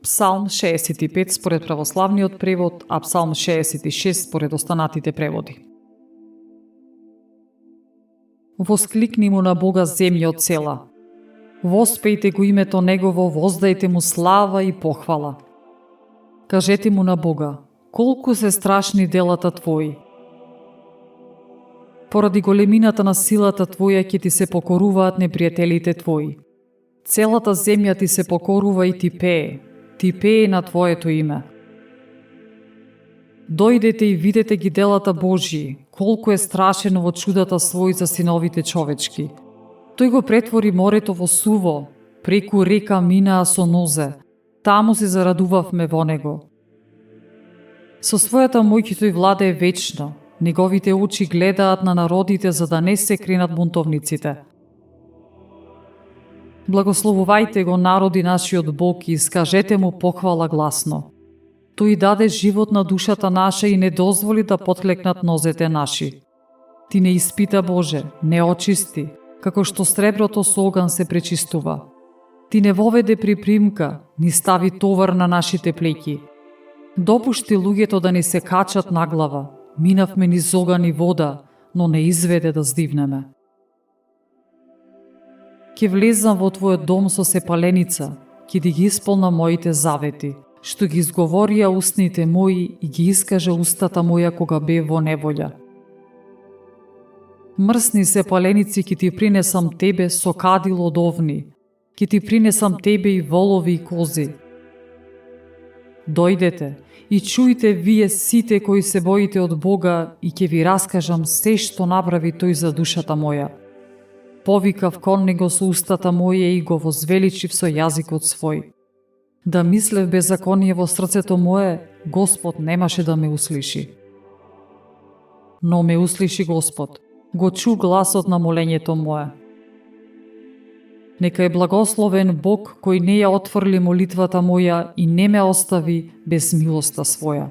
Псалм 65 според православниот превод, а Псалм 66 според останатите преводи. Воскликни му на Бога земјо цела. Воспејте го името Негово, воздајте му слава и похвала. Кажете му на Бога, колку се страшни делата Твои. Поради големината на силата Твоја ќе ти се покоруваат непријателите Твои. Целата земја ти се покорува и ти пее на Твоето име. Дојдете и видете ги делата Божии, колку е страшен во чудата свој за синовите човечки. Тој го претвори морето во суво, преку река минаа со нозе, таму се зарадувавме во него. Со својата моќ тој владее вечно, неговите очи гледаат на народите за да не се кренат бунтовниците. Благословувајте го народи нашиот Бог и искажете му похвала гласно. Тој даде живот на душата наша и не дозволи да потклекнат нозете наши. Ти не испита Боже, не очисти, како што среброто со оган се пречистува. Ти не воведе припримка, ни стави товар на нашите плеќи. Допушти луѓето да ни се качат на глава, минавме низ оган и вода, но не изведе да здивнеме. Ке влезам во Твојот дом со сепаленица, ке ти ги исполнам моите завети, што ги изговорија устните мои и ги искаже устата моја кога бев во неволја. Мрсни сепаленици ке ти принесам тебе со кадил од овни, ке ти принесам тебе и волови и кози. Дојдете и чујте вие сите кои се боите од Бога и ќе ви раскажам се што направи тој за душата моја. Повикав кон него со устата моја и го возвеличив со јазикот свој. Да мислев беззаконие во срцето мое, Господ немаше да ме услиши. Но ме услиши Господ, го чу гласот на молењето мое. Нека е благословен Бог кој не ја отфрли молитвата моја и не ме остави без милоста своја.